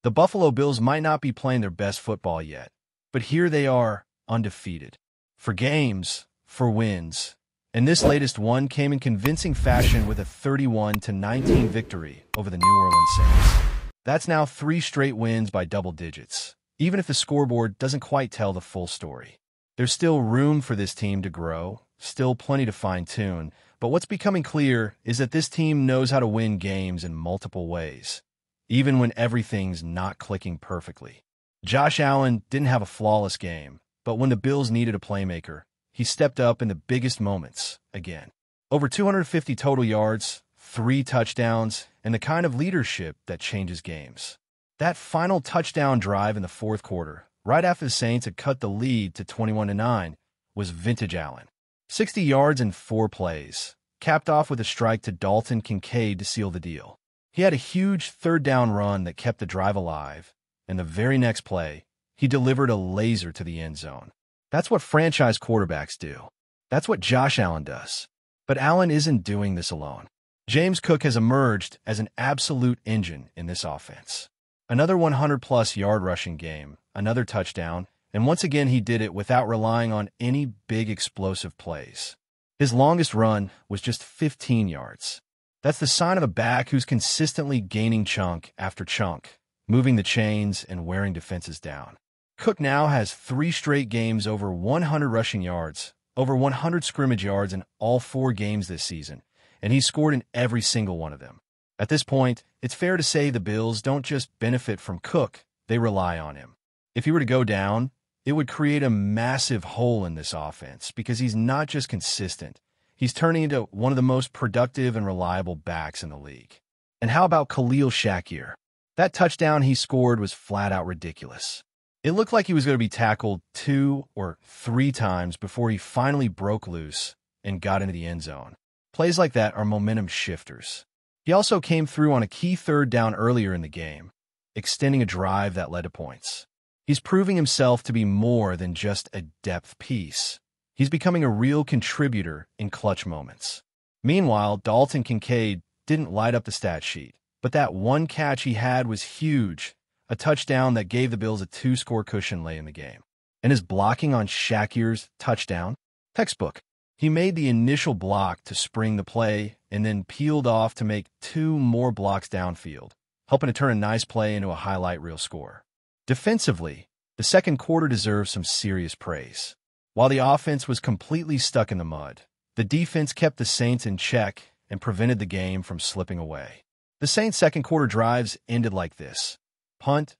The Buffalo Bills might not be playing their best football yet, but here they are, undefeated. For games, for wins. And this latest one came in convincing fashion with a 31-19 victory over the New Orleans Saints. That's now 3 straight wins by double digits, even if the scoreboard doesn't quite tell the full story. There's still room for this team to grow, still plenty to fine-tune, but what's becoming clear is that this team knows how to win games in multiple ways, even when everything's not clicking perfectly. Josh Allen didn't have a flawless game, but when the Bills needed a playmaker, he stepped up in the biggest moments again. Over 250 total yards, 3 touchdowns, and the kind of leadership that changes games. That final touchdown drive in the fourth quarter, right after the Saints had cut the lead to 21-9, was vintage Allen. 60 yards in 4 plays, capped off with a strike to Dalton Kincaid to seal the deal. He had a huge third-down run that kept the drive alive, and the very next play, he delivered a laser to the end zone. That's what franchise quarterbacks do. That's what Josh Allen does. But Allen isn't doing this alone. James Cook has emerged as an absolute engine in this offense. Another 100-plus yard rushing game, another touchdown, and once again he did it without relying on any big explosive plays. His longest run was just 15 yards. That's the sign of a back who's consistently gaining chunk after chunk, moving the chains and wearing defenses down. Cook now has 3 straight games over 100 rushing yards, over 100 scrimmage yards in all 4 games this season, and he's scored in every single one of them. At this point, it's fair to say the Bills don't just benefit from Cook, they rely on him. If he were to go down, it would create a massive hole in this offense because he's not just consistent, he's turning into one of the most productive and reliable backs in the league. And how about Khalil Shakir? That touchdown he scored was flat out ridiculous. It looked like he was going to be tackled 2 or 3 times before he finally broke loose and got into the end zone. Plays like that are momentum shifters. He also came through on a key third down earlier in the game, extending a drive that led to points. He's proving himself to be more than just a depth piece. He's becoming a real contributor in clutch moments. Meanwhile, Dalton Kincaid didn't light up the stat sheet, but that one catch he had was huge, a touchdown that gave the Bills a 2-score cushion late in the game. And his blocking on Shakir's touchdown? Textbook. He made the initial block to spring the play and then peeled off to make 2 more blocks downfield, helping to turn a nice play into a highlight reel score. Defensively, the second quarter deserves some serious praise. While the offense was completely stuck in the mud, the defense kept the Saints in check and prevented the game from slipping away. The Saints' second quarter drives ended like this: punt,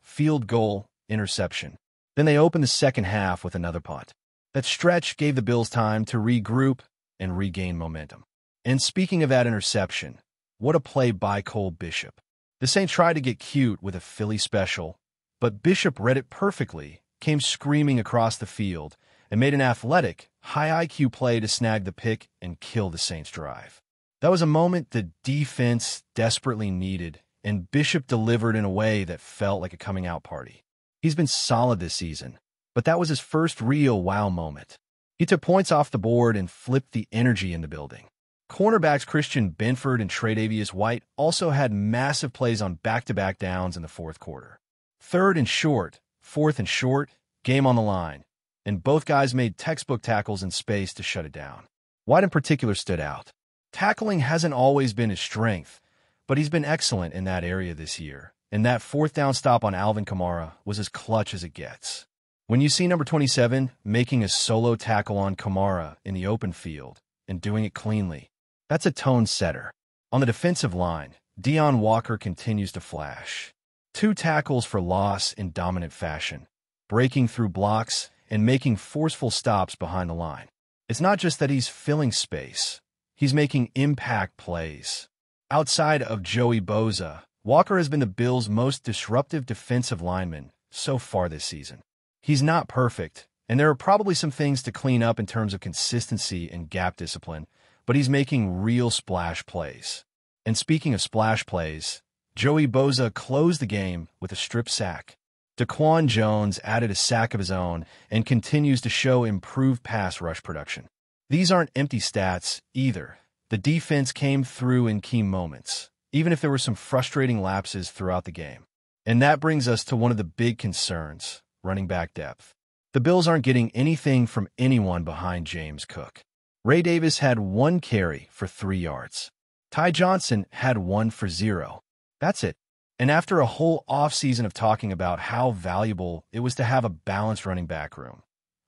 field goal, interception. Then they opened the second half with another punt. That stretch gave the Bills time to regroup and regain momentum. And speaking of that interception, what a play by Cole Bishop. The Saints tried to get cute with a Philly special, but Bishop read it perfectly, came screaming across the field, and made an athletic, high IQ play to snag the pick and kill the Saints' drive. That was a moment the defense desperately needed, and Bishop delivered in a way that felt like a coming-out party. He's been solid this season, but that was his first real wow moment. He took points off the board and flipped the energy in the building. Cornerbacks Christian Benford and Tre'Davious White also had massive plays on back-to-back downs in the fourth quarter. 3rd and short, 4th and short, game on the line, and both guys made textbook tackles in space to shut it down. White in particular stood out. Tackling hasn't always been his strength, but he's been excellent in that area this year, and that 4th down stop on Alvin Kamara was as clutch as it gets. When you see number 27 making a solo tackle on Kamara in the open field and doing it cleanly, that's a tone setter. On the defensive line, Deon Walker continues to flash. 2 tackles for loss in dominant fashion, breaking through blocks and making forceful stops behind the line. It's not just that he's filling space. He's making impact plays. Outside of Joey Bosa, Walker has been the Bills' most disruptive defensive lineman so far this season. He's not perfect, and there are probably some things to clean up in terms of consistency and gap discipline, but he's making real splash plays. And speaking of splash plays, Joey Bosa closed the game with a strip sack. Daquan Jones added a sack of his own and continues to show improved pass rush production. These aren't empty stats either. The defense came through in key moments, even if there were some frustrating lapses throughout the game. And that brings us to one of the big concerns, running back depth. The Bills aren't getting anything from anyone behind James Cook. Ray Davis had 1 carry for 3 yards. Ty Johnson had 1 for 0. That's it. And after a whole offseason of talking about how valuable it was to have a balanced running back room,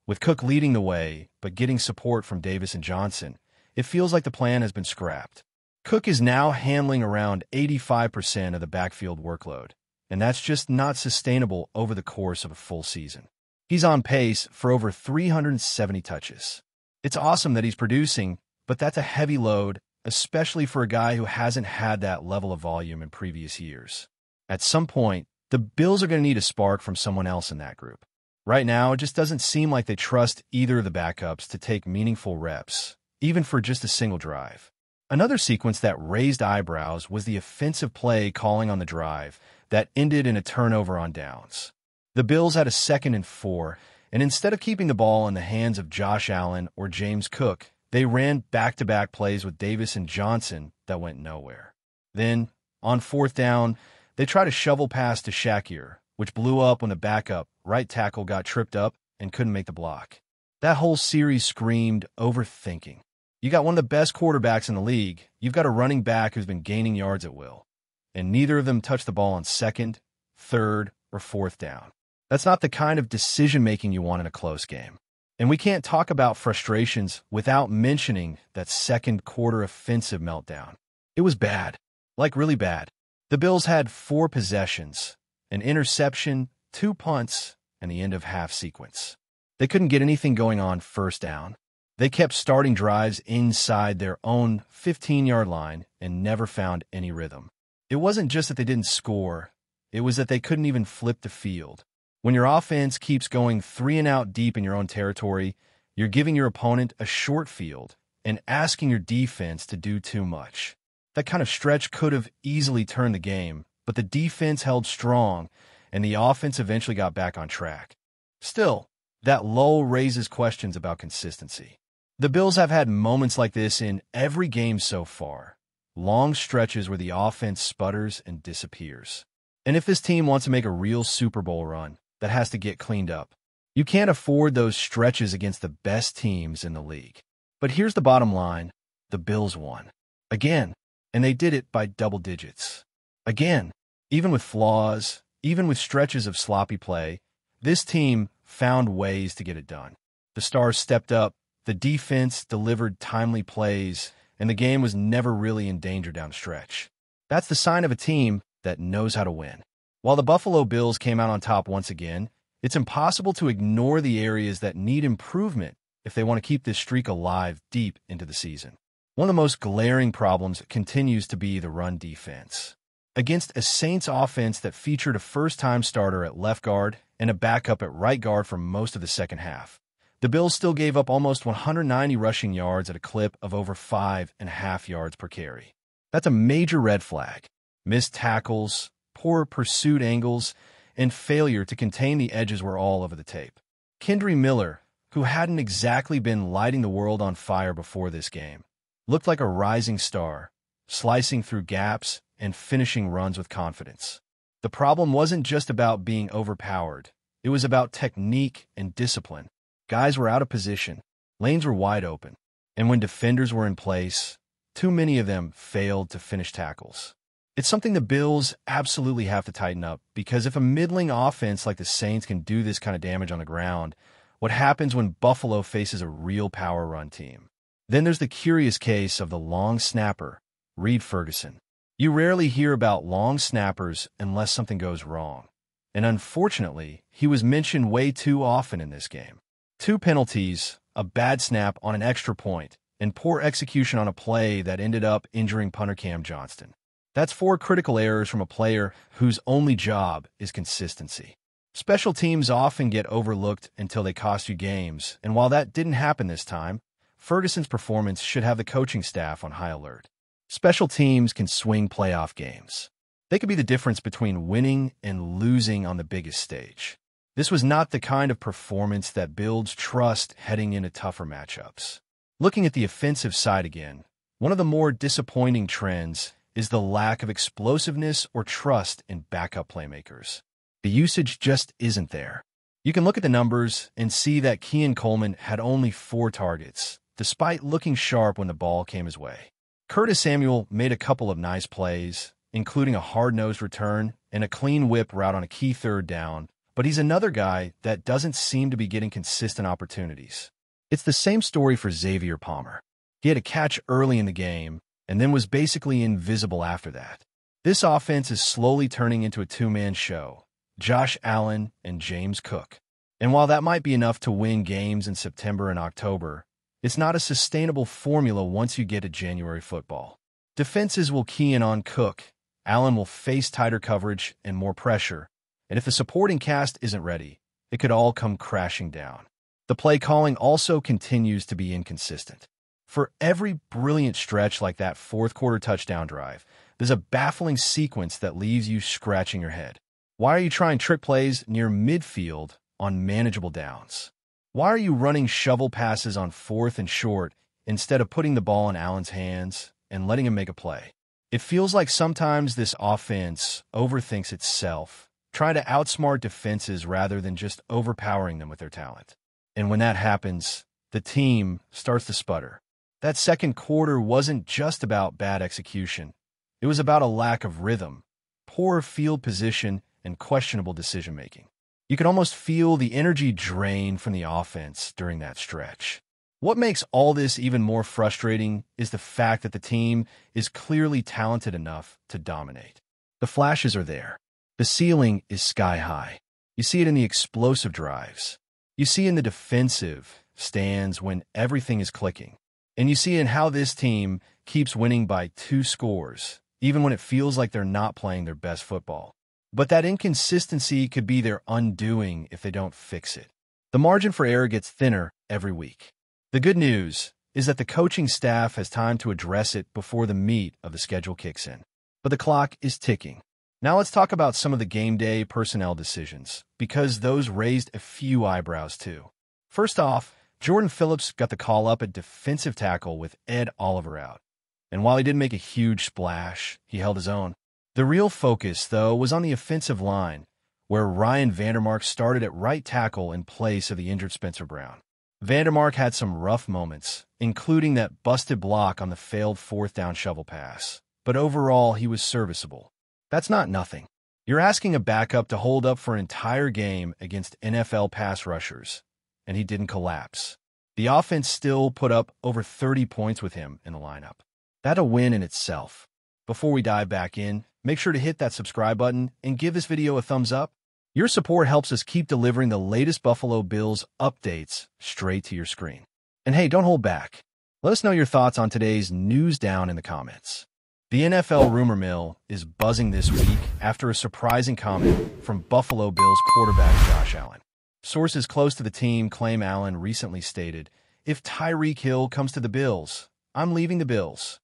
with Cook leading the way but getting support from Davis and Johnson, it feels like the plan has been scrapped. Cook is now handling around 85% of the backfield workload, and that's just not sustainable over the course of a full season. He's on pace for over 370 touches. It's awesome that he's producing, but that's a heavy load, especially for a guy who hasn't had that level of volume in previous years. At some point, the Bills are going to need a spark from someone else in that group. Right now, it just doesn't seem like they trust either of the backups to take meaningful reps, even for just a single drive. Another sequence that raised eyebrows was the offensive play calling on the drive that ended in a turnover on downs. The Bills had a 2nd and 4, and instead of keeping the ball in the hands of Josh Allen or James Cook, they ran back-to-back plays with Davis and Johnson that went nowhere. Then, on 4th down, they tried a shovel pass to Shakir, which blew up when the backup right tackle got tripped up and couldn't make the block. That whole series screamed overthinking. You got one of the best quarterbacks in the league, you've got a running back who's been gaining yards at will, and neither of them touched the ball on 2nd, 3rd, or 4th down. That's not the kind of decision-making you want in a close game. And we can't talk about frustrations without mentioning that second quarter offensive meltdown. It was bad, like really bad. The Bills had 4 possessions, an interception, 2 punts, and the end of half sequence. They couldn't get anything going on 1st down. They kept starting drives inside their own 15-yard line and never found any rhythm. It wasn't just that they didn't score, it was that they couldn't even flip the field. When your offense keeps going 3 and out deep in your own territory, you're giving your opponent a short field and asking your defense to do too much. That kind of stretch could have easily turned the game, but the defense held strong, and the offense eventually got back on track. Still, that lull raises questions about consistency. The Bills have had moments like this in every game so far, long stretches where the offense sputters and disappears. And if this team wants to make a real Super Bowl run, that has to get cleaned up. You can't afford those stretches against the best teams in the league. But here's the bottom line. The Bills won. Again. And they did it by double digits. Again, even with flaws, even with stretches of sloppy play, this team found ways to get it done. The stars stepped up, the defense delivered timely plays, and the game was never really in danger down the stretch. That's the sign of a team that knows how to win. While the Buffalo Bills came out on top once again, it's impossible to ignore the areas that need improvement if they want to keep this streak alive deep into the season. One of the most glaring problems continues to be the run defense. Against a Saints offense that featured a first-time starter at left guard and a backup at right guard for most of the second half, the Bills still gave up almost 190 rushing yards at a clip of over 5.5 yards per carry. That's a major red flag. Missed tackles, poor pursuit angles, and failure to contain the edges were all over the tape. Kendre Miller, who hadn't exactly been lighting the world on fire before this game, looked like a rising star, slicing through gaps and finishing runs with confidence. The problem wasn't just about being overpowered. It was about technique and discipline. Guys were out of position, lanes were wide open, and when defenders were in place, too many of them failed to finish tackles. It's something the Bills absolutely have to tighten up, because if a middling offense like the Saints can do this kind of damage on the ground, what happens when Buffalo faces a real power run team? Then there's the curious case of the long snapper, Reed Ferguson. You rarely hear about long snappers unless something goes wrong. And unfortunately, he was mentioned way too often in this game. 2 penalties, a bad snap on an extra point, and poor execution on a play that ended up injuring punter Cam Johnston. That's 4 critical errors from a player whose only job is consistency. Special teams often get overlooked until they cost you games, and while that didn't happen this time, Ferguson's performance should have the coaching staff on high alert. Special teams can swing playoff games. They could be the difference between winning and losing on the biggest stage. This was not the kind of performance that builds trust heading into tougher matchups. Looking at the offensive side again, one of the more disappointing trends is the lack of explosiveness or trust in backup playmakers. The usage just isn't there. You can look at the numbers and see that Keon Coleman had only 4 targets, despite looking sharp when the ball came his way. Curtis Samuel made a couple of nice plays, including a hard-nosed return and a clean whip route on a key third down, but he's another guy that doesn't seem to be getting consistent opportunities. It's the same story for Xavier Palmer. He had a catch early in the game and then was basically invisible after that. This offense is slowly turning into a two-man show, Josh Allen and James Cook. And while that might be enough to win games in September and October, it's not a sustainable formula once you get to January football. Defenses will key in on Cook. Allen will face tighter coverage and more pressure, and if the supporting cast isn't ready, it could all come crashing down. The play calling also continues to be inconsistent. For every brilliant stretch like that fourth-quarter touchdown drive, there's a baffling sequence that leaves you scratching your head. Why are you trying trick plays near midfield on manageable downs? Why are you running shovel passes on 4th and short instead of putting the ball in Allen's hands and letting him make a play? It feels like sometimes this offense overthinks itself, trying to outsmart defenses rather than just overpowering them with their talent. And when that happens, the team starts to sputter. That second quarter wasn't just about bad execution. It was about a lack of rhythm, poor field position, and questionable decision-making. You could almost feel the energy drain from the offense during that stretch. What makes all this even more frustrating is the fact that the team is clearly talented enough to dominate. The flashes are there. The ceiling is sky high. You see it in the explosive drives. You see it in the defensive stands when everything is clicking. And you see in how this team keeps winning by 2 scores, even when it feels like they're not playing their best football. But that inconsistency could be their undoing if they don't fix it. The margin for error gets thinner every week. The good news is that the coaching staff has time to address it before the meat of the schedule kicks in. But the clock is ticking. Now let's talk about some of the game day personnel decisions, because those raised a few eyebrows too. First off, Jordan Phillips got the call up at defensive tackle with Ed Oliver out. And while he didn't make a huge splash, he held his own. The real focus, though, was on the offensive line, where Ryan Vandermark started at right tackle in place of the injured Spencer Brown. Vandermark had some rough moments, including that busted block on the failed 4th down shovel pass. But overall, he was serviceable. That's not nothing. You're asking a backup to hold up for an entire game against NFL pass rushers, and he didn't collapse. The offense still put up over 30 points with him in the lineup. That's a win in itself. Before we dive back in, make sure to hit that subscribe button and give this video a thumbs up. Your support helps us keep delivering the latest Buffalo Bills updates straight to your screen. And hey, don't hold back. Let us know your thoughts on today's news down in the comments. The NFL rumor mill is buzzing this week after a surprising comment from Buffalo Bills quarterback Josh Allen. Sources close to the team claim Allen recently stated, "If TYREEK Hill comes to the Bills, I'm leaving the Bills."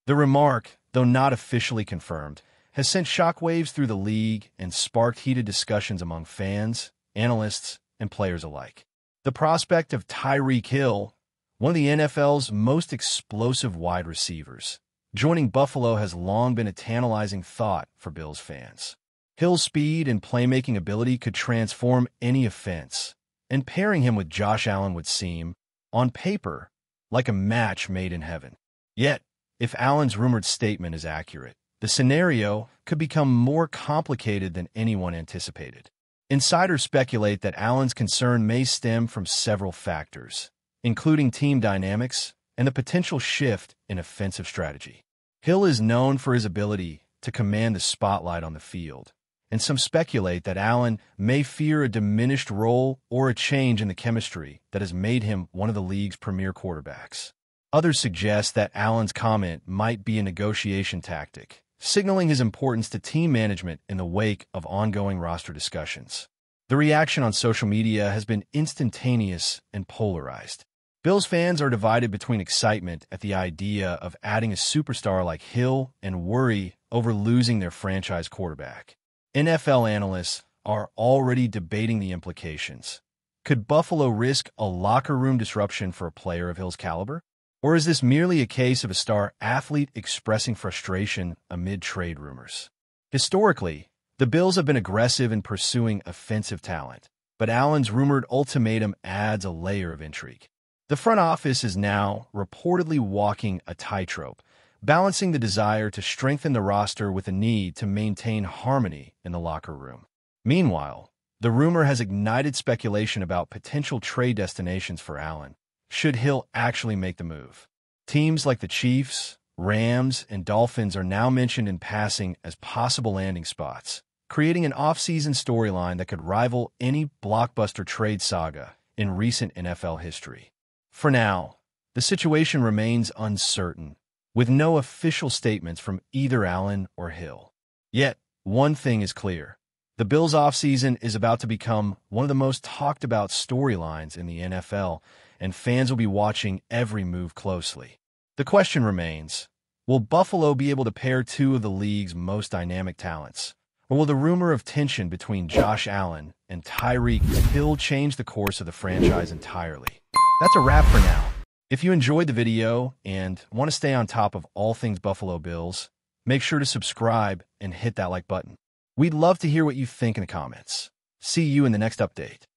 The remark, though not officially confirmed, has sent shockwaves through the league and sparked heated discussions among fans, analysts, and players alike. The prospect of TYREEK Hill, one of the NFL's most explosive wide receivers, joining Buffalo has long been a tantalizing thought for Bills fans. Hill's speed and playmaking ability could transform any offense, and pairing him with Josh Allen would seem, on paper, like a match made in heaven. Yet, if Allen's rumored statement is accurate, the scenario could become more complicated than anyone anticipated. Insiders speculate that Allen's concern may stem from several factors, including team dynamics and the potential shift in offensive strategy. Hill is known for his ability to command the spotlight on the field, and some speculate that Allen may fear a diminished role or a change in the chemistry that has made him one of the league's premier quarterbacks. Others suggest that Allen's comment might be a negotiation tactic, signaling his importance to team management in the wake of ongoing roster discussions. The reaction on social media has been instantaneous and polarized. Bills fans are divided between excitement at the idea of adding a superstar like Hill and worry over losing their franchise quarterback. NFL analysts are already debating the implications. Could Buffalo risk a locker room disruption for a player of Hill's caliber? Or is this merely a case of a star athlete expressing frustration amid trade rumors? Historically, the Bills have been aggressive in pursuing offensive talent, but Allen's rumored ultimatum adds a layer of intrigue. The front office is now reportedly walking a tightrope, balancing the desire to strengthen the roster with the need to maintain harmony in the locker room. Meanwhile, the rumor has ignited speculation about potential trade destinations for Allen, should Hill actually make the move. Teams like the Chiefs, Rams, and Dolphins are now mentioned in passing as possible landing spots, creating an off-season storyline that could rival any blockbuster trade saga in recent NFL history. For now, the situation remains uncertain, with no official statements from either Allen or Hill. Yet, one thing is clear. The Bills' offseason is about to become one of the most talked-about storylines in the NFL, and fans will be watching every move closely. The question remains, will Buffalo be able to pair two of the league's most dynamic talents? Or will the rumor of tension between Josh Allen and TYREEK Hill change the course of the franchise entirely? That's a wrap for now. If you enjoyed the video and want to stay on top of all things Buffalo Bills, make sure to subscribe and hit that like button. We'd love to hear what you think in the comments. See you in the next update.